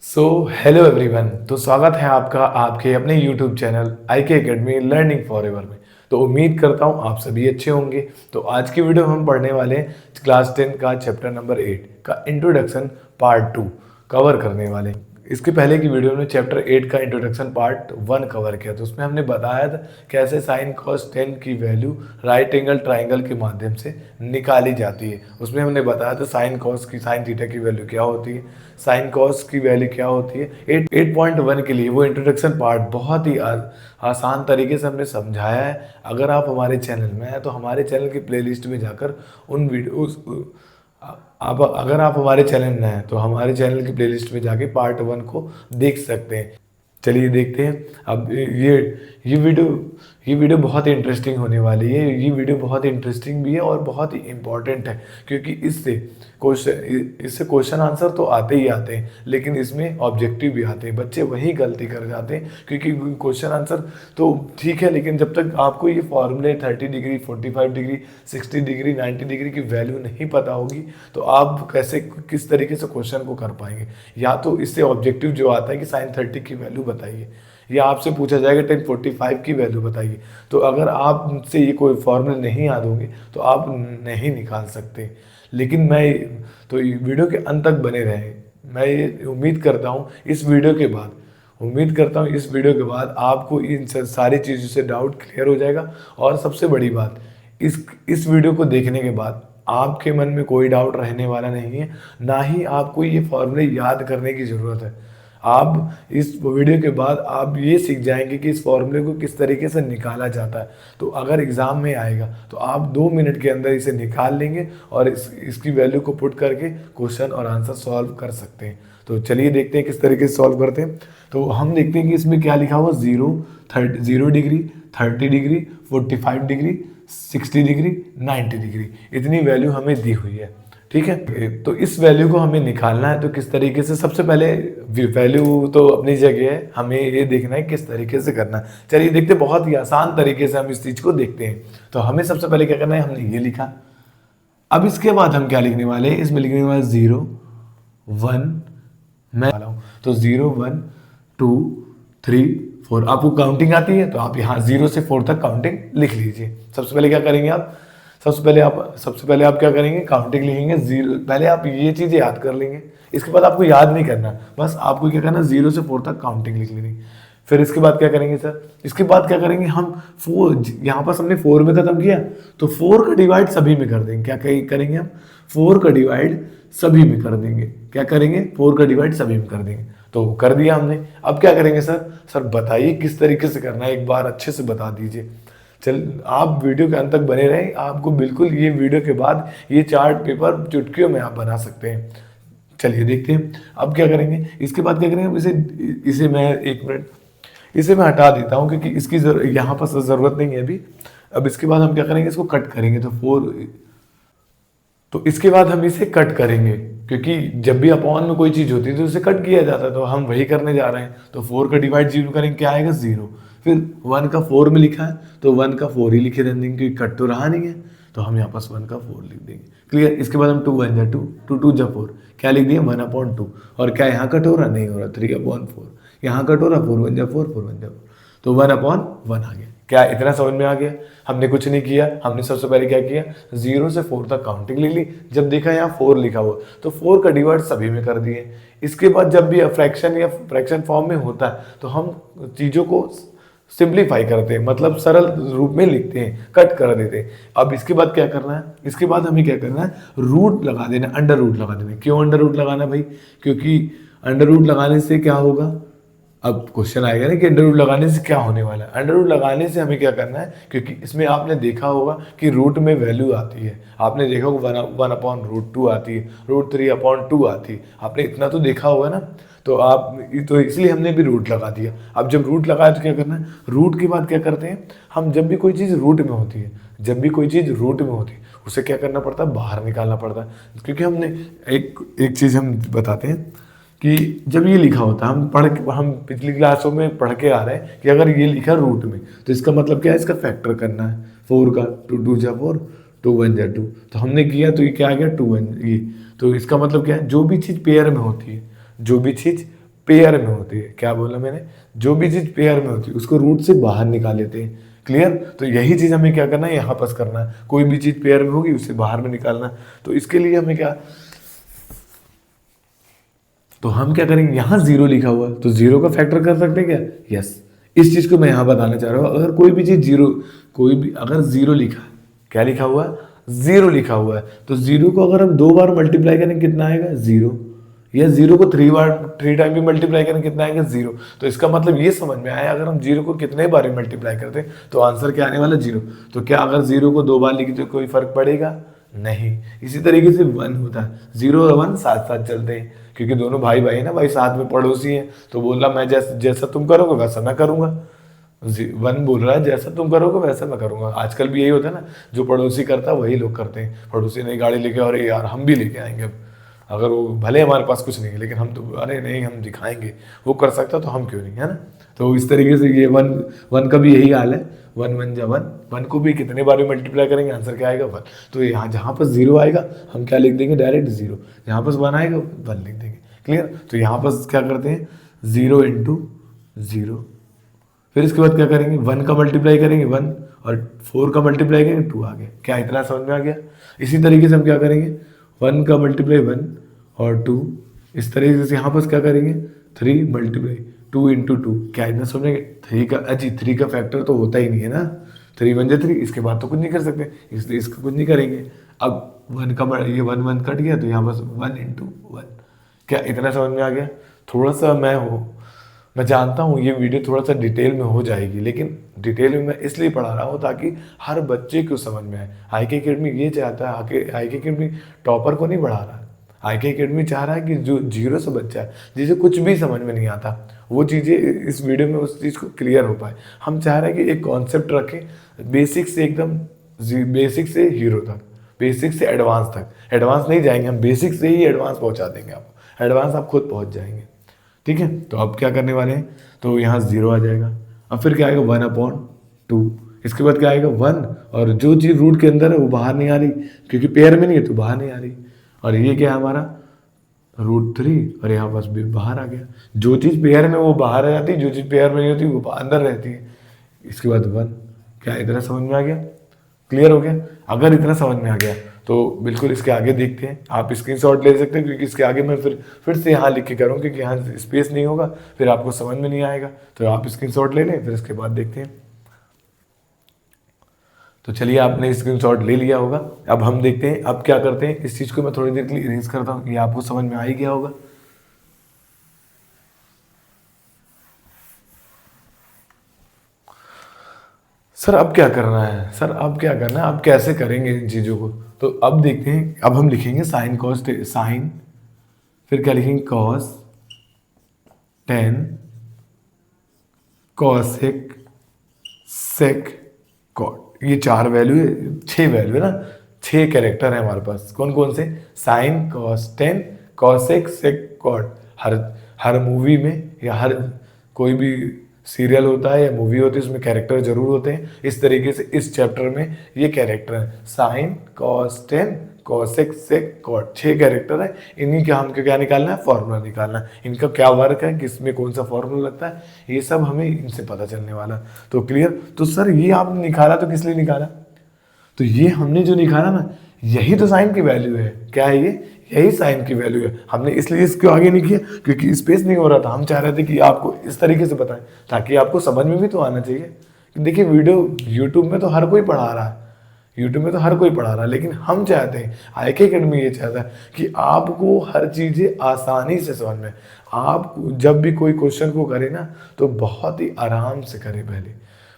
So hello everyone. तो स्वागत है आपका आपके अपने यूट्यूब चैनल आई के अकेडमी लर्निंग फॉर एवर में। तो उम्मीद करता हूँ आप सभी अच्छे होंगे। तो आज की वीडियो हम पढ़ने वाले हैं क्लास 10 का चैप्टर नंबर 8 का इंट्रोडक्शन पार्ट 2 कवर करने वाले हैं। इसके पहले की वीडियो में चैप्टर 8 का इंट्रोडक्शन पार्ट 1 कवर किया, तो उसमें हमने बताया था कैसे साइन कॉस 10 की वैल्यू राइट एंगल ट्राइंगल के माध्यम से निकाली जाती है। उसमें हमने बताया था साइन कॉस की साइन थीटा की वैल्यू क्या होती है, साइन कॉस की वैल्यू क्या होती है। 8.1 के लिए वो इंट्रोडक्शन पार्ट बहुत ही आसान तरीके से हमने समझाया है। अगर आप हमारे चैनल में हैं तो हमारे चैनल की प्लेलिस्ट में जाकर उन वीडियो आप अगर आप हमारे चैनल में हैं तो हमारे चैनल की प्लेलिस्ट में जाके पार्ट 1 को देख सकते हैं। चलिए देखते हैं। अब ये वीडियो बहुत ही इंटरेस्टिंग होने वाली है। ये वीडियो बहुत ही इंटरेस्टिंग भी है और बहुत ही इम्पॉर्टेंट है, क्योंकि इससे क्वेश्चन आंसर तो आते ही आते हैं, लेकिन इसमें ऑब्जेक्टिव भी आते हैं। बच्चे वही गलती कर जाते हैं, क्योंकि क्वेश्चन आंसर तो ठीक है, लेकिन जब तक आपको ये फॉर्मूले 30 डिग्री 45 डिग्री 60 डिग्री 90 डिग्री की वैल्यू नहीं पता होगी तो आप कैसे किस तरीके से क्वेश्चन को कर पाएंगे। या तो इससे ऑब्जेक्टिव जो आता है कि साइन 30 की वैल्यू बताइए, या आपसे पूछा जाएगा 1045 की वैल्यू बताइए। तो अगर आपसे ये कोई फॉर्मूले नहीं याद होंगे तो आप नहीं निकाल सकते। लेकिन मैं तो वीडियो के अंत तक बने रहें। मैं ये उम्मीद करता हूँ इस वीडियो के बाद आपको इन सारी चीज़ों से डाउट क्लियर हो जाएगा। और सबसे बड़ी बात, इस वीडियो को देखने के बाद आपके मन में कोई डाउट रहने वाला नहीं है, ना ही आपको ये फॉर्मूले याद करने की ज़रूरत है। आप इस वीडियो के बाद आप ये सीख जाएंगे कि इस फॉर्मूले को किस तरीके से निकाला जाता है। तो अगर एग्ज़ाम में आएगा तो आप 2 मिनट के अंदर इसे निकाल लेंगे और इसकी वैल्यू को पुट करके क्वेश्चन और आंसर सॉल्व कर सकते हैं। तो चलिए देखते हैं किस तरीके से सॉल्व करते हैं। तो हम देखते हैं कि इसमें क्या लिखा हुआ, 0 degree 30 degree 45 degree 60 degree 90 degree, इतनी वैल्यू हमें दी हुई है। ठीक है, तो इस वैल्यू को हमें निकालना है। तो किस तरीके से, सबसे पहले वैल्यू तो अपनी जगह है, हमें ये देखना है किस तरीके से करना है। चलिए देखते हैं, बहुत ही आसान तरीके से हम इस चीज़ को देखते हैं। तो हमें सबसे पहले क्या करना है, हमने ये लिखा। अब इसके बाद हम क्या लिखने वाले हैं, इसमें लिखने वाले 0 1 मैं वाला हूँ। तो 0 1 2 3 4, आपको काउंटिंग आती है तो आप यहाँ 0 से 4 तक काउंटिंग लिख लीजिए। सबसे पहले क्या करेंगे आप, सबसे पहले आप क्या करेंगे, काउंटिंग लिखेंगे। 0 पहले आप ये चीज़ें याद कर लेंगे, इसके बाद आपको याद नहीं करना, बस आपको क्या करना, 0 से 4 तक काउंटिंग लिख लेनी। फिर इसके बाद क्या करेंगे सर, इसके बाद क्या करेंगे हम 4, यहाँ पर हमने 4 में खत्म किया तो 4 का डिवाइड सभी में कर देंगे। क्या करेंगे हम, 4 का डिवाइड सभी में कर देंगे। क्या करेंगे, 4 का डिवाइड सभी में कर देंगे। तो कर दिया हमने। अब क्या करेंगे सर बताइए किस तरीके से करना है, एक बार अच्छे से बता दीजिए। चल, आप वीडियो के अंत तक बने रहें, आपको बिल्कुल ये वीडियो के बाद ये चार्ट पेपर चुटकियों में आप बना सकते हैं। चलिए देखते हैं अब क्या करेंगे। इसके बाद क्या करेंगे, इसे मैं 1 मिनट इसे मैं हटा देता हूँ, क्योंकि इसकी यहाँ पर ज़रूरत नहीं है अभी। अब इसके बाद हम क्या करेंगे, इसको कट करेंगे। तो इसके बाद हम इसे कट करेंगे, क्योंकि जब भी अपॉन में कोई चीज़ होती है तो उसे कट किया जाता है, तो हम वही करने जा रहे हैं। तो 4 का डिवाइड 0 करेंगे, क्या आएगा, 0। फिर 1 का 4 में लिखा है तो 1 का 4 ही लिखे देंगे, क्योंकि कट तो रहा नहीं है, तो हम यहाँ पास 1 का 4 लिख देंगे। क्लियर। इसके बाद हम 2 1 जा 2 2 2 जा 4, क्या लिख दिया, 1/2। और क्या यहाँ कट हो रहा, नहीं हो रहा, 3/4। यहाँ कट हो रहा, 4 1 जा 4 4 1 जा 4, तो 1/1 आ गया। क्या इतना समझ में आ गया। हमने कुछ नहीं किया, हमने सबसे पहले क्या किया, 0 से 4 तक काउंटिंग ले ली। जब देखा यहाँ 4 लिखा हुआ तो 4 का डिवाइड सभी में कर दिए। इसके बाद जब भी फ्रैक्शन या फ्रैक्शन फॉर्म में होता है तो हम चीज़ों को सिंप्लीफाई करते हैं, मतलब सरल रूप में लिखते हैं, कट कर देते हैं। अब इसके बाद क्या करना है, इसके बाद हमें क्या करना है, रूट लगा देना, अंडर रूट लगा देना। क्यों अंडर रूट लगाना भाई, क्योंकि अंडर रूट लगाने से क्या होगा, अब क्वेश्चन आएगा ना कि अंडर रूट लगाने से क्या होने वाला है। अंडर रूट लगाने से हमें क्या करना है, क्योंकि इसमें आपने देखा होगा कि रूट में वैल्यू आती है। आपने देखा होगा 1/√2 आती है, √3/2 आती है। आपने इतना तो देखा होगा ना, तो इसलिए हमने भी रूट लगा दिया। अब जब रूट लगाया तो क्या करना है, रूट के बाद क्या करते हैं हम, जब भी कोई चीज़ रूट में होती है उसे क्या करना पड़ता है, बाहर निकालना पड़ता है। क्योंकि हमने एक चीज़ हम बताते हैं कि जब ये लिखा होता है, हम पिछली क्लासों में पढ़ के आ रहे हैं कि अगर ये लिखा रूट में तो इसका मतलब क्या है, इसका फैक्टर करना है। 4 का 2 2 जा 4 2 1 जा 2, तो हमने किया तो ये क्या आ गया 2 1 ये। तो इसका मतलब क्या है, जो भी चीज़ पेयर में होती है, जो भी चीज़ पेयर में होती है। क्या बोला मैंने? जो भी चीज पेयर में होती है उसको रूट से बाहर निकाल लेते हैं। क्लियर? तो यही चीज हमें क्या करना है, यहाँ पास करना है। कोई भी चीज पेयर में होगी उसे बाहर में निकालना है। तो इसके लिए हमें क्या, तो हम क्या करेंगे, यहाँ जीरो लिखा हुआ है तो जीरो का फैक्टर कर सकते हैं क्या? यस। इस चीज को मैं यहाँ बताना चाह रहा हूँ। अगर कोई भी चीज जीरो, कोई भी अगर जीरो लिखा है, क्या लिखा हुआ है? जीरो लिखा हुआ है। तो जीरो को अगर हम 2 बार मल्टीप्लाई करें कितना आएगा? जीरो। या जीरो को 3 टाइम भी मल्टीप्लाई करें कितना आएगा? जीरो। तो इसका मतलब ये समझ में आया, अगर हम जीरो को कितने बार मल्टीप्लाई करते हैं तो आंसर क्या आने वाला? जीरो। तो क्या अगर जीरो को 2 बार लिखे तो कोई फर्क पड़ेगा? नहीं। इसी तरीके से वन होता है, जीरो और वन साथ साथ चलते हैं, क्योंकि दोनों भाई भाई है ना भाई, साथ में पड़ोसी हैं। तो बोल रहा मैं जैसा तुम करोगे वैसा मैं करूंगा। वन बोल रहा है जैसा तुम करोगे वैसा मैं करूंगा। आजकल भी यही होता है ना, जो पड़ोसी करता है वही लोग करते हैं। पड़ोसी नई गाड़ी लेके, अरे यार हम भी लेके आएंगे अब, अगर वो भले हमारे पास कुछ नहीं है लेकिन हम तो, अरे नहीं हम दिखाएंगे, वो कर सकता तो हम क्यों नहीं, है ना। तो इस तरीके से ये वन वन का भी यही हाल है। वन वन जा वन, वन को भी कितने बार में मल्टीप्लाई करेंगे आंसर क्या आएगा? वन। तो यहाँ जहाँ पर जीरो आएगा हम क्या लिख देंगे? Direct zero. जहाँ पर वन आएगा वन लिख देंगे। क्लियर? तो यहाँ पर क्या करते हैं? Zero into zero. फिर इसके बाद क्या करेंगे? वन का मल्टीप्लाई करेंगे वन, और 4 का मल्टीप्लाई करेंगे 2 आ गया। क्या इतना समझ में आ गया? इसी तरीके से हम क्या करेंगे? वन का मल्टीप्लाई वन और 2, इस तरीके से यहाँ पर क्या करेंगे? 3 मल्टीप्लाई 2 इंटू 2। क्या इतना समझेंगे? 3 का, अजी 3 का फैक्टर तो होता ही नहीं है ना, 3 वन जा 3, इसके बाद तो कुछ नहीं कर सकते, इसलिए इसका कुछ नहीं करेंगे। अब वन का ये वन वन कट गया तो यहाँ पर 1 इंटू 1। क्या इतना समझ में आ गया? थोड़ा सा मैं जानता हूँ ये वीडियो थोड़ा सा डिटेल में हो जाएगी, लेकिन डिटेल में मैं इसलिए पढ़ा रहा हूँ ताकि हर बच्चे को समझ में आए। IK अकेडमी ये चाहता है, IK अकेडमी टॉपर को नहीं बढ़ा रहा है। IK अकेडमी चाह रहा है कि जो जीरो से बच्चा है, जिसे कुछ भी समझ में नहीं आता, वो चीज़ें इस वीडियो में उस चीज़ को क्लियर हो पाए। हम चाह रहे हैं कि एक कॉन्सेप्ट रखें, बेसिक से एकदम, बेसिक से हीरो तक, बेसिक से एडवांस तक। एडवांस नहीं जाएंगे हम, बेसिक से ही एडवांस पहुँचा देंगे आपको। एडवांस आप खुद पहुँच जाएंगे। ठीक है, तो अब क्या करने वाले हैं? तो यहाँ जीरो आ जाएगा। अब फिर क्या आएगा? 1/2। इसके बाद क्या आएगा? 1, और जो चीज़ रूट के अंदर है वो बाहर नहीं आ रही, क्योंकि पेयर में नहीं है तो बाहर नहीं आ रही। और ये क्या है हमारा? √3, और यहाँ पास भी बाहर आ गया। जो चीज़ पेयर में वो बाहर आ जाती है, जो चीज़ पेयर में नहीं होती वो अंदर रहती है। इसके बाद 1। क्या इतना समझ में आ गया? क्लियर हो गया? अगर इतना समझ में आ गया तो बिल्कुल इसके आगे देखते हैं। आप स्क्रीनशॉट ले सकते हैं, क्योंकि इसके आगे मैं फिर से यहाँ लिख के करूँ, क्योंकि यहाँ स्पेस नहीं होगा फिर आपको समझ में नहीं आएगा। तो आप स्क्रीनशॉट ले लें, फिर इसके बाद देखते हैं। तो चलिए, आपने स्क्रीनशॉट ले लिया होगा। अब हम देखते हैं अब क्या करते हैं। इस चीज़ को मैं थोड़ी देर के लिए इरेज करता हूँ, ये आपको समझ में आ ही गया होगा। सर अब क्या करना है? सर अब क्या करना है? अब कैसे करेंगे इन चीज़ों को? तो अब देखते हैं। अब हम लिखेंगे साइन कॉस साइन, फिर क्या लिखेंगे? कॉस, टेन, कॉसेक, सेक, कॉट। ये 4 वैल्यू है, 6 वैल्यू है ना, 6 कैरेक्टर है हमारे पास। कौन कौन से? साइन, कॉस, टेन, कॉसेक, सेक, कॉट। हर हर मूवी में या हर कोई भी सीरियल होता है या मूवी होती है उसमें कैरेक्टर जरूर होते हैं। इस तरीके से इस चैप्टर में ये कैरेक्टर है, साइन, कॉस, टेन, कॉसेक, सेक, कॉट। 6 कैरेक्टर है। इन्हीं का हमको क्या निकालना है? फॉर्मूला निकालना है। इनका क्या वर्क है, किसमें कौन सा फॉर्मूला लगता है, ये सब हमें इनसे पता चलने वाला। तो क्लियर? तो सर ये आपने निकाला तो किस लिए निकाला? तो ये हमने जो निकाला ना, यही तो साइन की वैल्यू है। क्या है ये? यही साइन की वैल्यू है। हमने इसलिए इसको आगे नहीं किया क्योंकि स्पेस नहीं हो रहा था। हम चाह रहे थे कि आपको इस तरीके से बताएं ताकि आपको समझ में भी तो आना चाहिए। देखिए, वीडियो यूट्यूब में तो हर कोई पढ़ा रहा है, यूट्यूब में तो हर कोई पढ़ा रहा है, लेकिन हम चाहते हैं, IK अकेडमी ये चाहता है कि आपको हर चीज़ें आसानी से समझ में। आप जब भी कोई क्वेश्चन को करें ना तो बहुत ही आराम से करें,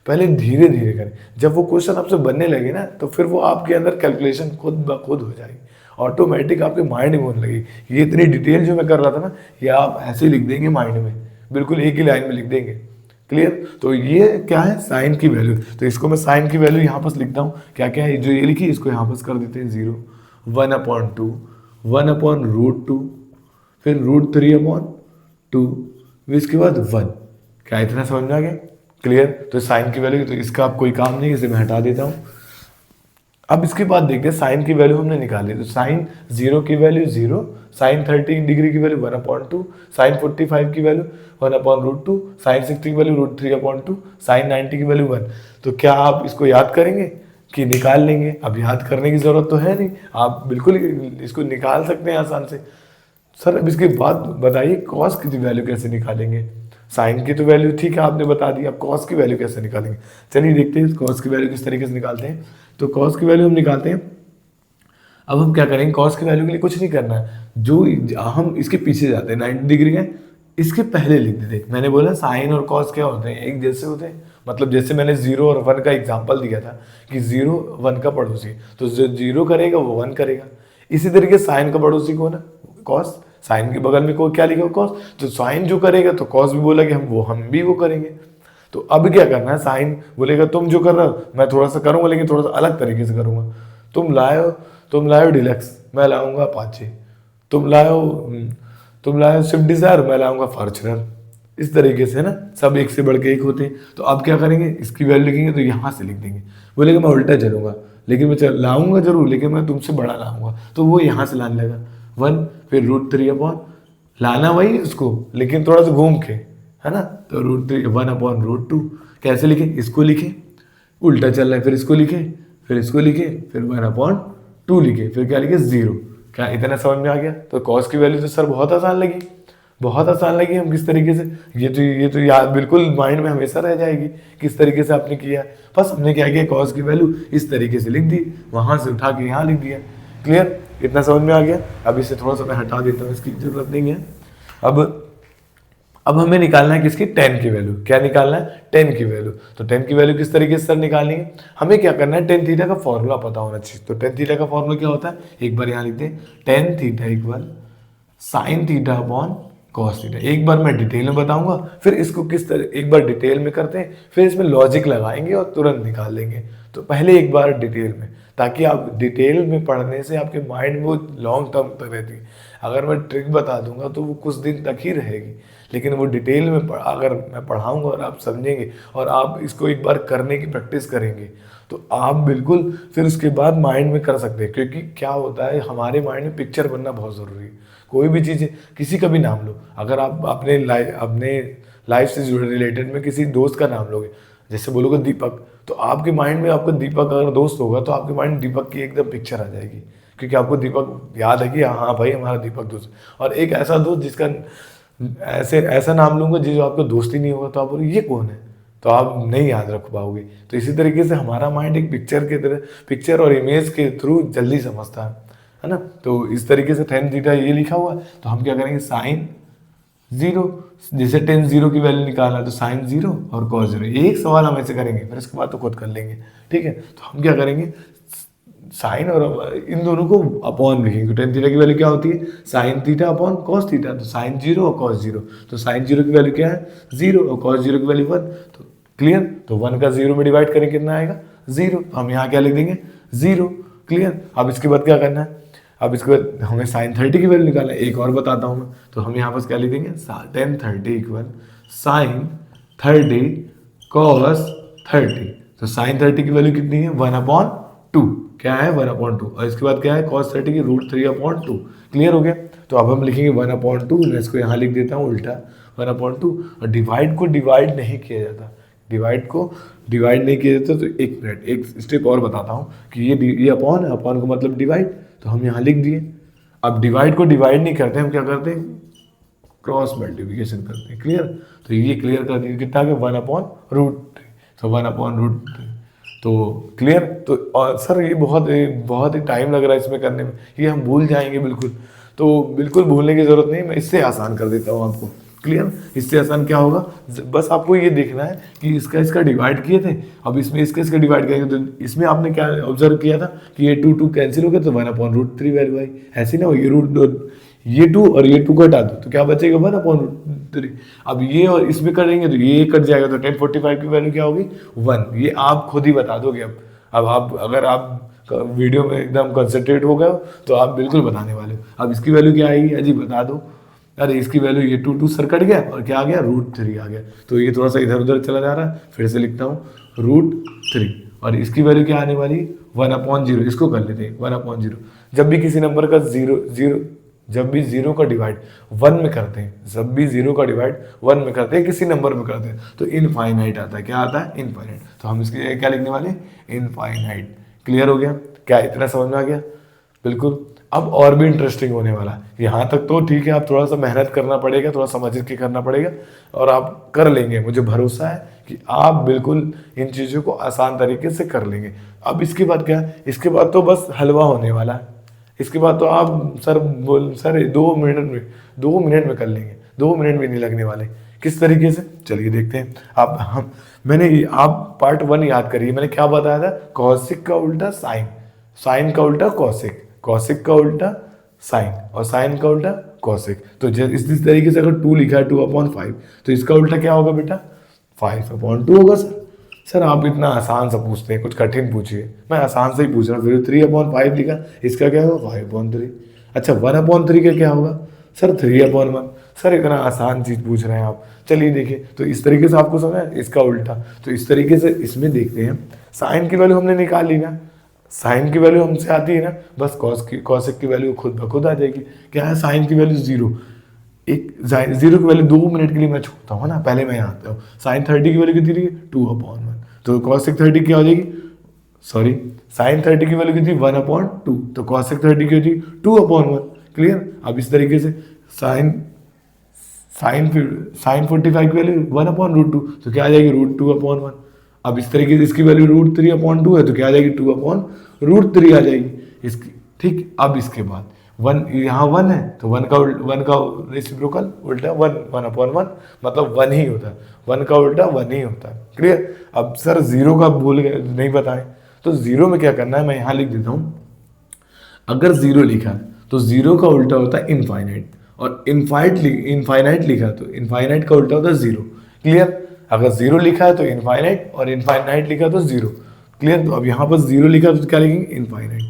पहले धीरे धीरे करें। जब वो क्वेश्चन आपसे बनने लगे ना तो फिर वो आपके अंदर कैलकुलेशन खुद ब खुद हो जाएगी, ऑटोमेटिक आपके माइंड में होने लगेगी। ये इतनी डिटेल जो मैं कर रहा था ना, ये आप ऐसे लिख देंगे माइंड में, बिल्कुल एक ही लाइन में लिख देंगे। क्लियर? तो ये क्या है? साइन की वैल्यू। तो इसको मैं साइन की वैल्यू यहाँ पर लिखता हूँ। क्या क्या है जो ये लिखी, इसको यहाँ पर कर देते हैं 0, 1/2, 1/√2, फिर √3/2, इसके बाद 1। क्या इतना समझ में आ गया? क्लियर? तो साइन की वैल्यू, तो इसका आप कोई काम नहीं, इसे मैं हटा देता हूँ। अब इसके बाद देखते हैं साइन की वैल्यू हमने निकाली, तो साइन 0 की वैल्यू 0, साइन 30 डिग्री की वैल्यू 1/2, साइन 45 की वैल्यू 1/√2, साइन 60 की वैल्यू √3/2, साइन 90 की वैल्यू 1। तो क्या आप इसको याद करेंगे कि निकाल लेंगे? अब याद करने की जरूरत तो है नहीं, आप बिल्कुल इसको निकाल सकते हैं आसान से। सर अब इसके बाद बताइए कॉस की वैल्यू कैसे निकालेंगे? साइन की तो वैल्यू ठीक है आपने बता दी, अब कॉस की वैल्यू कैसे निकालेंगे? चलिए देखते हैं कॉस की वैल्यू किस तरीके से निकालते हैं। तो कॉस की वैल्यू हम निकालते हैं। अब हम क्या करेंगे, कॉस की वैल्यू के लिए कुछ नहीं करना है, जो हम इसके पीछे जाते हैं 90 डिग्री है, इसके पहले लिख देते। मैंने बोला साइन और कॉस क्या होते हैं, एक जैसे होते हैं। मतलब जैसे मैंने 0 और 1 का एग्जांपल दिया था कि 0 1 का पड़ोसी, तो जो 0 करेगा वो 1 करेगा। इसी तरीके साइन का पड़ोसी कौन है? कॉस। साइन के बगल में को क्या लिखा? कॉस। तो साइन जो करेगा तो कॉस भी बोला कि हम भी वो करेंगे। तो अब क्या करना है, साइन बोलेगा तुम जो कर रहे हो मैं थोड़ा सा करूंगा, लेकिन थोड़ा सा अलग तरीके से करूंगा। तुम लाए हो डिलक्स, मैं लाऊंगा अपाचे। तुम लाए हो स्विफ्ट डिजायर, मैं लाऊंगा फॉर्च्यूनर। इस तरीके से ना, सब एक से बढ़ के एक होते हैं। तो अब क्या करेंगे, इसकी वैल्यू लिखेंगे तो यहाँ से लिख देंगे। बोलेगा मैं उल्टा चलूंगा, लेकिन मैं लाऊंगा जरूर, लेकिन मैं तुमसे बड़ा लाऊंगा, तो वो यहाँ से लाने लगा 1, फिर √3 लाना वही उसको, लेकिन थोड़ा सा घूम के, है ना। तो √3 1/√2 कैसे लिखे? इसको लिखे, उल्टा चल रहा है, फिर इसको लिखे, फिर इसको लिखे, फिर 1/2 लिखे, फिर क्या लिखे? 0। क्या इतना समझ में आ गया? तो कॉस की वैल्यू तो सर बहुत आसान लगी, बहुत आसान लगी। हम किस तरीके से, ये तो याद बिल्कुल माइंड में हमेशा रह जाएगी किस तरीके से आपने किया है। बस हमने क्या किया, कॉस की वैल्यू इस तरीके से लिख दी, वहां से उठा के यहाँ लिख दिया। क्लियर? इतना समझ में आ गया? अब इसे थोड़ा सा मैं हटा देता हूँ, इसकी जरूरत नहीं है। अब हमें निकालना है किसकी? tan की वैल्यू। क्या निकालना है? tan की वैल्यू। तो tan की वैल्यू किस तरीके से सर निकालनी है? हमें क्या करना है, tan थीटा का फॉर्मूला पता होना चाहिए। तो tan थीटा का फॉर्मूला क्या होता है, एक बार यहाँ लिखते हैं, tan theta equal sine theta upon cos theta. एक बार मैं डिटेल में बताऊंगा, फिर इसको किस तरह एक बार डिटेल में करते हैं, फिर इसमें लॉजिक लगाएंगे और तुरंत निकाल लेंगे। तो पहले एक बार डिटेल में, ताकि आप डिटेल में पढ़ने से आपके माइंड में वो लॉन्ग टर्म तक रहती है। अगर मैं ट्रिक बता दूंगा तो वो कुछ दिन तक ही रहेगी, लेकिन वो डिटेल में अगर मैं पढ़ाऊंगा और आप समझेंगे और आप इसको एक बार करने की प्रैक्टिस करेंगे, तो आप बिल्कुल फिर उसके बाद माइंड में कर सकते हैं। क्योंकि क्या होता है, हमारे माइंड में पिक्चर बनना बहुत ज़रूरी है। कोई भी चीज़, किसी का भी नाम लो, अगर आप अपने लाइफ से जुड़े रिलेटेड में किसी दोस्त का नाम लोगे, जैसे बोलोगे दीपक, तो आपके माइंड में आपका दीपक अगर दोस्त होगा तो आपके माइंड में दीपक की एकदम पिक्चर आ जाएगी, क्योंकि आपको दीपक याद है कि हाँ भाई हमारा दीपक दोस्त। और एक ऐसा दोस्त जिसका ऐसा नाम लूंगा जो आपका दोस्त ही नहीं होगा, तो आप बोलोगे ये कौन है, तो आप नहीं याद रख पाओगे। तो इसी तरीके से हमारा माइंड एक पिक्चर के तरह, पिक्चर और इमेज के थ्रू जल्दी समझता है ना। तो इस तरीके से tan थीटा ये लिखा हुआ है, तो हम क्या करेंगे, साइन 0, जैसे tan 0 की वैल्यू निकालना, तो साइन 0 और cos 0। एक सवाल हम ऐसे करेंगे, फिर इसके बाद तो खुद कर लेंगे, ठीक है। तो हम क्या करेंगे, साइन और इन दोनों को अपॉन लिखेंगे। tan थीटा की वैल्यू क्या होती है, sine theta upon cos theta. तो साइन 0 और cos 0, तो साइन 0 की वैल्यू क्या है, 0, और cos 0 की वैल्यू 1। तो क्लियर? तो 1 का 0 में डिवाइड करें कितना आएगा, 0। हम यहाँ क्या लिख देंगे, 0। क्लियर? अब इसके बाद क्या करना है, अब इसके बाद हमें साइन 30 की वैल्यू निकालना है। एक और बताता हूँ मैं, तो हम यहाँ पर क्या लिख देंगे, tan 30 इक्वल साइन 30 cos 30। तो साइन 30 की वैल्यू कितनी है, 1/2। क्या है, 1/2। और इसके बाद क्या है, cos 30 की √3/2। क्लियर हो गया? तो अब हम लिखेंगे 1/2, मैं इसको यहाँ लिख देता हूँ उल्टा 1/2। और डिवाइड को डिवाइड नहीं किया जाता, डिवाइड को डिवाइड नहीं किया जाता। तो एक मिनट, एक स्टेप और बताता हूँ कि ये अपॉन है, अपॉन को मतलब डिवाइड, तो हम यहाँ लिख दिए। अब डिवाइड को डिवाइड नहीं करते, हम क्या करते हैं, क्रॉस मल्टीप्लिकेशन करते हैं। क्लियर? तो ये क्लियर कर दिए, कितना आ गया, 1/√3। तो 1/√3। तो क्लियर? तो और सर ये बहुत ही टाइम लग रहा है इसमें करने में, ये हम भूल जाएंगे बिल्कुल। तो बिल्कुल भूलने की जरूरत नहीं, मैं इससे आसान कर देता हूँ आपको। क्लियर? इससे आसान क्या होगा, बस आपको ये देखना है कि इसका डिवाइड किए थे, अब इसमें इसका डिवाइड करेंगे। तो इसमें आपने क्या ऑब्जर्व किया था कि ये 2 कैंसिल हो गया, तो 1/√3 वैल्यू आई। ऐसे ना हो, ये 2 और ये 2 घटा दो, तो क्या बचेगा, 1/√3। अब ये और इसमें करेंगे तो ये कट जाएगा, तो tan 45 की वैल्यू क्या होगी, 1। ये आप खुद ही बता दोगे। अब आप अगर आप वीडियो में एकदम कंसंट्रेट हो गए हो तो आप बिल्कुल बताने वाले हो। अब इसकी वैल्यू क्या आएगी, अजी बता दो। अरे इसकी वैल्यू ये 2 सर कट गया और क्या आ गया, √3 आ गया। तो ये थोड़ा सा इधर उधर चला जा रहा है, फिर से लिखता हूँ √3। और इसकी वैल्यू क्या आने वाली, 1/0। इसको कर लेते हैं 1/0। जब भी किसी नंबर का जब भी जीरो का डिवाइड वन में करते हैं, जब भी जीरो का डिवाइड वन में करते हैं, किसी नंबर में करते हैं, तो इनफाइनाइट आता है। क्या आता है, इनफाइनाइट। तो हम इसके क्या लिखने वाले, इनफाइनाइट। क्लियर हो गया, क्या इतना समझ में आ गया? बिल्कुल। अब और भी इंटरेस्टिंग होने वाला है। यहाँ तक तो ठीक है, आप थोड़ा सा मेहनत करना पड़ेगा, थोड़ा समझ के करना पड़ेगा, और आप कर लेंगे। मुझे भरोसा है कि आप बिल्कुल इन चीज़ों को आसान तरीके से कर लेंगे। अब इसके बाद क्या है, इसके बाद तो बस हलवा होने वाला है। इसके बाद तो आप सर 2 मिनट में कर लेंगे, 2 मिनट भी नहीं लगने वाले। किस तरीके से, चलिए देखते हैं। आप पार्ट 1 याद करिए, मैंने क्या बताया था, कॉसिक का उल्टा साइन, साइन का उल्टा कॉसिक, कॉसिक का उल्टा साइन, और साइन का उल्टा कॉसिक। तो इस तरीके से अगर 2 लिखा है 2/5, तो इसका उल्टा क्या होगा बेटा, 5/2 होगा। सर आप इतना आसान सा पूछते हैं, कुछ कठिन पूछिए। मैं आसान से ही पूछ रहा हूँ। फिर 3/5 लिखा, इसका क्या होगा, 5/3। अच्छा 1/3 का क्या होगा, सर 3/1। सर इतना आसान चीज़ पूछ रहे हैं आप। चलिए देखिए, तो इस तरीके से आपको समझ, इसका उल्टा। तो इस तरीके से इसमें देखते हैं, साइन की वैल्यू हमने निकाल ली ना, साइन की वैल्यू हमसे आती है ना, बस कॉसेक की वैल्यू खुद ब खुद आ जाएगी। क्या है, साइन की वैल्यू 0, एक जीरो की वैल्यू 2 मिनट के लिए मैं छोड़ता हूँ ना, पहले मैं यहाँ आता हूँ। साइन 30 की वैल्यू कितनी थी, 2/1। तो कॉसेक 30 क्या हो जाएगी, सॉरी साइन 30 की वैल्यू कितनी, 1/2। तो कॉसेक 30 की हो जाएगी 2/1। क्लियर। अब इस तरीके से साइन 45 की वैल्यू 1/√2, तो क्या आ जाएगी, √2/1। अब इस तरीके से इसकी वैल्यू √3/2 है, तो क्या आ जाएगी, 2/√3 आ जाएगी इसकी। ठीक। अब इसके बाद वन, यहाँ 1 है, तो 1 का रेसिप्रोकल उल्टा 1/1, मतलब 1 ही होता है। 1 का उल्टा 1 ही होता है। क्लियर। अब सर 0 का भूल गए, नहीं बताएं, तो 0 में क्या करना है, मैं यहाँ लिख देता हूँ। अगर 0 लिखा है तो 0 का उल्टा होता है इनफाइनाइट, और इनफाइनाइट लिखा तो इनफाइनाइट का उल्टा होता है 0। क्लियर। अगर 0 लिखा है तो इनफाइनाइट, और इनफाइनाइट लिखा तो 0। क्लियर। तो अब यहाँ पर 0 लिखा तो क्या लिखेंगे, इनफाइनाइट।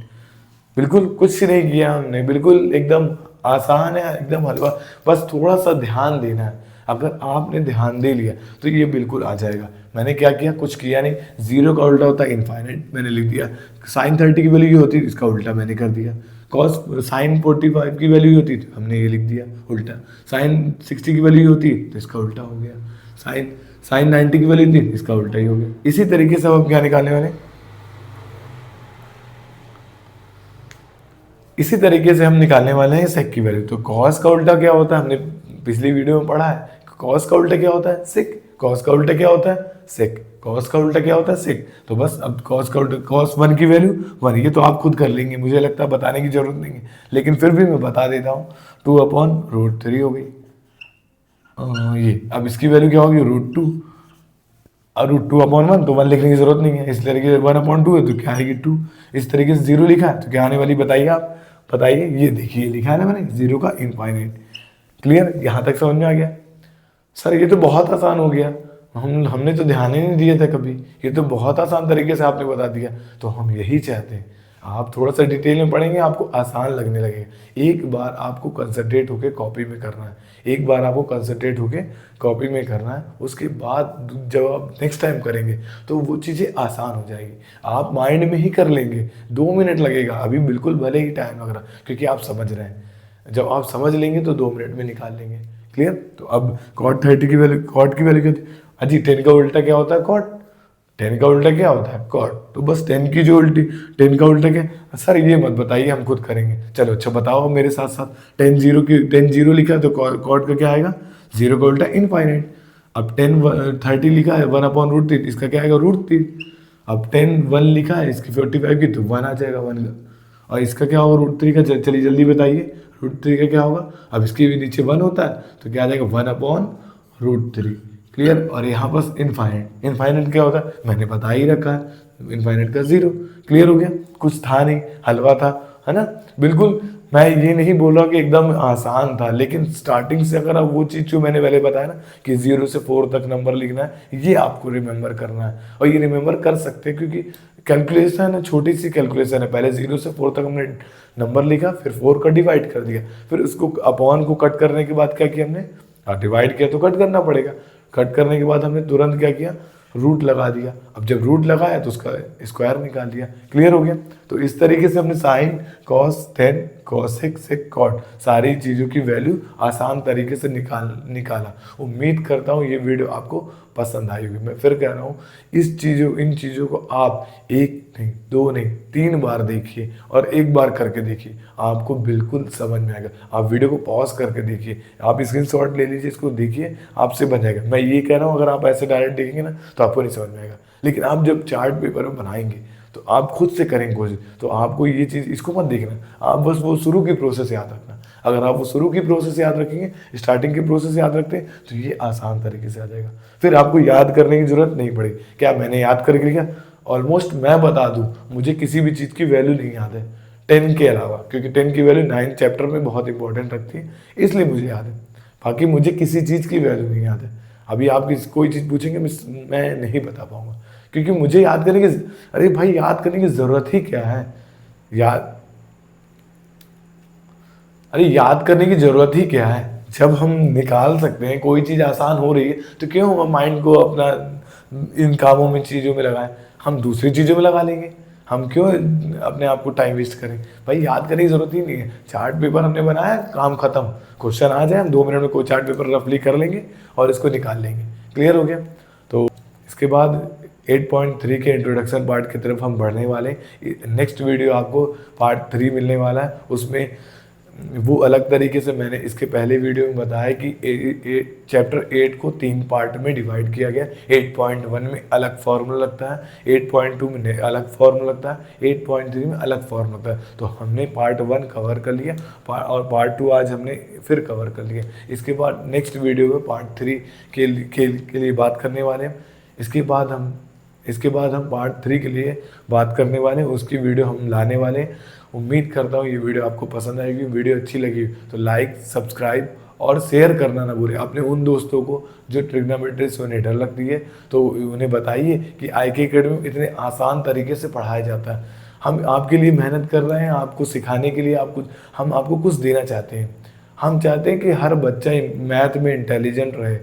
बिल्कुल कुछ नहीं किया हमने, बिल्कुल एकदम आसान है, एकदम हलवा। बस थोड़ा सा ध्यान देना है। अगर आपने ध्यान दे लिया तो ये बिल्कुल आ जाएगा। मैंने क्या किया, कुछ किया नहीं। 0 का उल्टा होता है इनफाइनाइट, मैंने लिख दिया। साइन 30 की वैल्यू ये होती है, इसका उल्टा मैंने कर दिया। कॉस साइन 45 की वैल्यू होती तो हमने ये लिख दिया उल्टा। साइन 60 की वैल्यू होती तो इसका उल्टा हो गया। साइन 90 की वैल्यू थी, इसका उल्टा ही हो गया। इसी तरीके से हम क्या निकालने वाले, इसी तरीके से हम निकालने वाले हैं सेक की वैल्यू। तो कॉस का उल्टा क्या होता है, हमने पिछली वीडियो में पढ़ा है। कॉस का उल्टा क्या होता है, सेक। कॉस का उल्टा क्या होता है, सेक। कॉस का उल्टा क्या होता है, सेक। तो बस अब कॉस का उल्टा, कॉस 1 की वैल्यू 1, ये तो आप खुद कर लेंगे, मुझे लगता है बताने की जरूरत नहीं है, लेकिन फिर भी मैं बता देता हूँ। 2/√3 हो गई। ये अब इसकी वैल्यू क्या होगी, √2, और √2/1, तो 1 लिखने की जरूरत नहीं है, इस तरीके से 1/2 है तो क्या आएगी 2। इस तरीके से 0 लिखा है तो क्या आने वाली, बताइए आप, बताइए। ये देखिए लिखा है ना मैंने, 0 का इनफाइनाइट। क्लियर। यहाँ तक समझ में आ गया। सर ये तो बहुत आसान हो गया, हमने तो ध्यान ही नहीं दिया था कभी, ये तो बहुत आसान तरीके से आपने बता दिया। तो हम यही चाहते हैं, आप थोड़ा सा डिटेल में पढ़ेंगे, आपको आसान लगने लगेगा। एक बार आपको कंसंट्रेट होकर कॉपी में करना है, एक बार आपको कंसंट्रेट होकर कॉपी में करना है। उसके बाद जब आप नेक्स्ट टाइम करेंगे तो वो चीज़ें आसान हो जाएगी, आप माइंड में ही कर लेंगे। 2 मिनट लगेगा, अभी बिल्कुल भले ही टाइम लग रहा, क्योंकि आप समझ रहे हैं। जब आप समझ लेंगे तो 2 मिनट में निकाल लेंगे। क्लियर। तो अब कॉट 30 की वैल्यू, कॉट की वैल्यू क्या थी, अजी 10 का उल्टा क्या होता है, कॉट। 10 का उल्टा क्या होता है, कॉट। तो बस 10 की जो उल्टी, 10 का उल्टा क्या, सर ये मत बताइए, हम खुद करेंगे। चलो अच्छा बताओ मेरे साथ साथ। 10 0 लिखा है तो कॉट का क्या आएगा, 0 का उल्टा इनफाइनाइट। अब 30 लिखा है 1/√3, इसका क्या आएगा, √3। अब 1 लिखा है इसकी 45 की, तो 1 आ जाएगा 1 का। और इसका क्या होगा, √3 का, चलिए जल्दी बताइए, √3 का क्या होगा। अब इसके भी नीचे 1 होता है तो क्या आ जाएगा, 1/√3। क्लियर। और यहाँ बस इनफाइनाइट, इनफाइनाइट क्या होता है मैंने बता ही रखा है, इनफाइनाइट का 0। क्लियर हो गया, कुछ था नहीं, हलवा था, है ना। बिल्कुल मैं ये नहीं बोल रहा कि एकदम आसान था, लेकिन स्टार्टिंग से अगर आप वो चीज़ जो मैंने पहले बताया ना कि 0 से 4 तक नंबर लिखना है, ये आपको रिमेंबर करना है। और ये रिमेंबर कर सकते हैं क्योंकि कैलकुलेशन है, छोटी सी कैलकुलेशन है। पहले 0 से 4 तक हमने नंबर लिखा, फिर 4 का डिवाइड कर दिया, फिर उसको अपॉन को कट करने के बाद क्या किया हमने, डिवाइड किया तो कट करना पड़ेगा। कट करने के बाद हमने तुरंत क्या किया, रूट लगा दिया। अब जब रूट लगाया तो उसका स्क्वायर निकाल दिया। क्लियर हो गया। तो इस तरीके से हमने साइन, कॉस, टेन, कॉसेक, सेक, कॉट सारी चीज़ों की वैल्यू आसान तरीके से निकाला। उम्मीद करता हूँ ये वीडियो आपको पसंद आई होगी। मैं फिर कह रहा हूँ इन चीज़ों को आप एक नहीं, दो नहीं, 3 बार देखिए और एक बार करके देखिए, आपको बिल्कुल समझ में आएगा। आप वीडियो को पॉज करके देखिए, आप स्क्रीनशॉट ले लीजिए, इसको देखिए, आपसे बन जाएगा। मैं ये कह रहा हूँ अगर आप ऐसे डायरेक्ट देखेंगे ना तो आपको नहीं समझ में आएगा, लेकिन आप जब चार्ट पेपर में बनाएंगे तो आप खुद से करेंगे कोशिश, तो आपको ये चीज़ इसको मत देखना, आप बस वो शुरू की प्रोसेस याद रखना। अगर आप वो शुरू की प्रोसेस याद रखेंगे, स्टार्टिंग की प्रोसेस याद रखते हैं तो ये आसान तरीके से आ जाएगा। फिर आपको याद करने की जरूरत नहीं पड़ेगी। क्या मैंने याद करके लिखा? ऑलमोस्ट मैं बता दूं, मुझे किसी भी चीज़ की वैल्यू नहीं याद है 10 के अलावा, क्योंकि 10 की वैल्यू 9 चैप्टर में बहुत इंपॉर्टेंट रखती है, इसलिए मुझे याद है। बाकी मुझे किसी चीज़ की वैल्यू नहीं याद है। अभी आप कोई चीज़ पूछेंगे मैं नहीं बता पाऊंगा, क्योंकि मुझे याद करने की, अरे भाई याद करने की ज़रूरत ही क्या है? याद अरे याद करने की ज़रूरत ही क्या है? जब हम निकाल सकते हैं, कोई चीज़ आसान हो रही है तो क्यों हम माइंड को अपना इन कामों में, चीज़ों में लगाएं? हम दूसरी चीज़ों में लगा लेंगे। हम क्यों अपने आप को टाइम वेस्ट करें? भाई याद करने की ज़रूरत ही नहीं है। चार्ट पेपर हमने बनाया, काम खत्म। क्वेश्चन आ जाए, हम 2 मिनट में कोई चार्ट पेपर रफली कर लेंगे और इसको निकाल लेंगे। क्लियर हो गया? तो इसके बाद 8.3 के इंट्रोडक्शन पार्ट की तरफ हम बढ़ने वाले हैं। नेक्स्ट वीडियो आपको पार्ट 3 मिलने वाला है। उसमें वो अलग तरीके से मैंने इसके पहले वीडियो में बताया कि चैप्टर 8 को 3 पार्ट में डिवाइड किया गया। 8.1 में अलग फार्मूला लगता है, 8.2 में अलग फार्मूला लगता है, 8.3 में अलग फार्मूला लगता है। तो हमने पार्ट 1 कवर कर लिया और पार्ट 2 आज हमने फिर कवर कर लिया। इसके बाद नेक्स्ट वीडियो में पार्ट 3 के लिए बात करने वाले हैं। इसके बाद हम पार्ट 3 के लिए बात करने वाले हैं, उसकी वीडियो हम लाने वाले हैं। उम्मीद करता हूँ ये वीडियो आपको पसंद आएगी। वीडियो अच्छी लगी तो लाइक, सब्सक्राइब और शेयर करना ना भूलें अपने उन दोस्तों को जो ट्रिग्नोमेट्री से उन्हें डर लगती है। तो उन्हें बताइए कि IK अकेडमी में इतने आसान तरीके से पढ़ाया जाता है। हम आपके लिए मेहनत कर रहे हैं, आपको सिखाने के लिए हम आपको कुछ देना चाहते हैं। हम चाहते हैं कि हर बच्चा मैथ में इंटेलिजेंट रहे।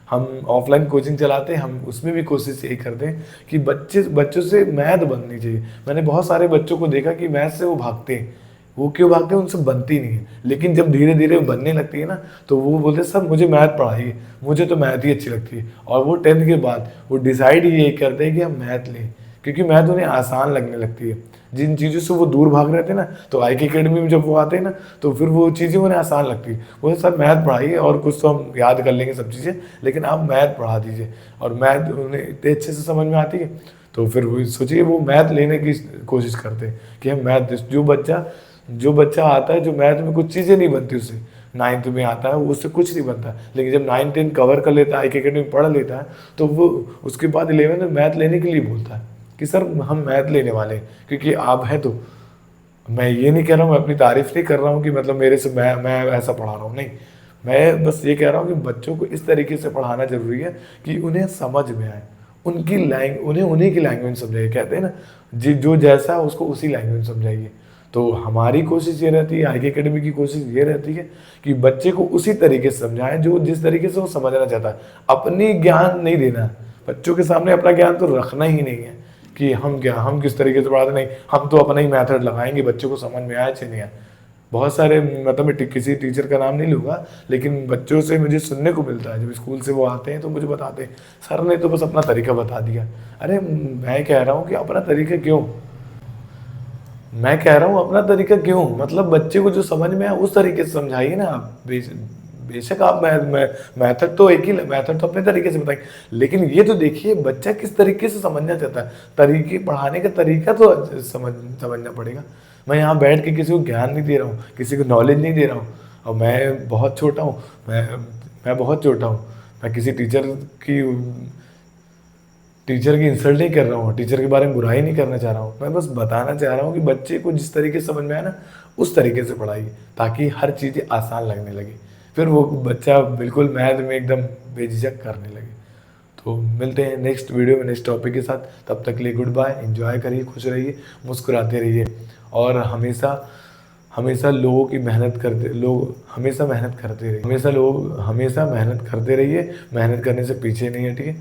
हम ऑफलाइन कोचिंग चलाते हैं, हम उसमें भी कोशिश यही करते हैं कि बच्चों से मैथ बननी चाहिए। मैंने बहुत सारे बच्चों को देखा कि मैथ से वो भागते हैं। वो क्यों भागते हैं? उनसे बनती नहीं है। लेकिन जब धीरे धीरे बनने लगती है ना तो वो बोलते हैं सर मुझे मैथ पढ़ाइए, मुझे तो मैथ ही अच्छी लगती है। और वो 10th के बाद वो डिसाइड ही यही करते हैं कि हम मैथ लें, क्योंकि मैथ उन्हें आसान लगने लगती है। जिन चीज़ों से वो दूर भाग रहे थे ना, तो IK अकेडमी में जब वो आते हैं ना तो फिर वो चीज़ें उन्हें आसान लगती है। वो सर मैथ पढ़ाइए और कुछ तो हम याद कर लेंगे सब चीज़ें, लेकिन आप मैथ पढ़ा दीजिए। और मैथ उन्हें इतने अच्छे से समझ में आती है तो फिर वो सोचिए वो मैथ लेने की कोशिश करते हैं कि हम मैथ, जो बच्चा आता है जो मैथ में कुछ चीज़ें नहीं बनती उससे, 9th में आता है उससे कुछ नहीं बनता, लेकिन जब 9, 10 कवर कर लेता है, IK अकेडमी पढ़ लेता है, तो वो उसके बाद 11 में मैथ लेने के लिए बोलता है कि सर हम मैथ लेने वाले हैं। क्योंकि आप हैं तो मैं ये नहीं कह रहा हूँ, मैं अपनी तारीफ नहीं कर रहा हूँ कि मतलब मेरे से मैं ऐसा पढ़ा रहा हूँ, नहीं। मैं बस ये कह रहा हूँ कि बच्चों को इस तरीके से पढ़ाना जरूरी है कि उन्हें समझ में आए, उन्हीं की लैंग्वेज समझाइए। कहते हैं ना जो जैसा है उसको उसी लैंग्वेज समझाइए। तो हमारी कोशिश ये रहती है, IK अकेडमी की कोशिश ये रहती है कि बच्चे को उसी तरीके से समझाएं जो जिस तरीके से वो समझना चाहता है। अपनी ज्ञान नहीं देना, बच्चों के सामने अपना ज्ञान तो रखना ही नहीं है कि हम किस तरीके से पढ़ाते, नहीं, हम तो अपना ही मेथड लगाएंगे, बच्चों को समझ में आया चाहे नहीं आया। बहुत सारे मतलब मैं किसी टीचर का नाम नहीं लूँगा, लेकिन बच्चों से मुझे सुनने को मिलता है, जब स्कूल से वो आते हैं तो मुझे बताते हैं सर ने तो बस अपना तरीका बता दिया। अरे मैं कह रहा हूँ कि अपना तरीका क्यों, मैं कह रहा हूँ अपना तरीका क्यों, मतलब बच्चे को जो समझ में आए उस तरीके से समझाइए ना आप। बेशक आप मैथड तो एक ही मैथड तो अपने तरीके से बताएंगे, लेकिन ये तो देखिए बच्चा किस तरीके से समझना चाहता है, तरीके पढ़ाने का तरीका तो समझना पड़ेगा। मैं यहाँ बैठ के किसी को ज्ञान नहीं दे रहा हूँ, किसी को नॉलेज नहीं दे रहा हूँ। और मैं बहुत छोटा हूँ, मैं बहुत छोटा हूँ, मैं किसी टीचर की इंसल्ट नहीं कर रहा हूँ, टीचर के बारे में बुराई नहीं करना चाह रहा हूँ। मैं बस बताना चाह रहा हूँ कि बच्चे को जिस तरीके से समझ में आए ना उस तरीके से पढ़ाइए, ताकि हर चीज़ें आसान लगने लगे। फिर वो बच्चा बिल्कुल मैथ में एकदम बेझिझक करने लगे। तो मिलते हैं नेक्स्ट वीडियो में नेक्स्ट टॉपिक के साथ। तब तक के लिए गुड बाय, एंजॉय करिए, खुश रहिए, मुस्कुराते रहिए और हमेशा लोगों की मेहनत करते हमेशा मेहनत करते रहिए, हमेशा मेहनत करते रहिए, मेहनत करने से पीछे नहीं हटिए।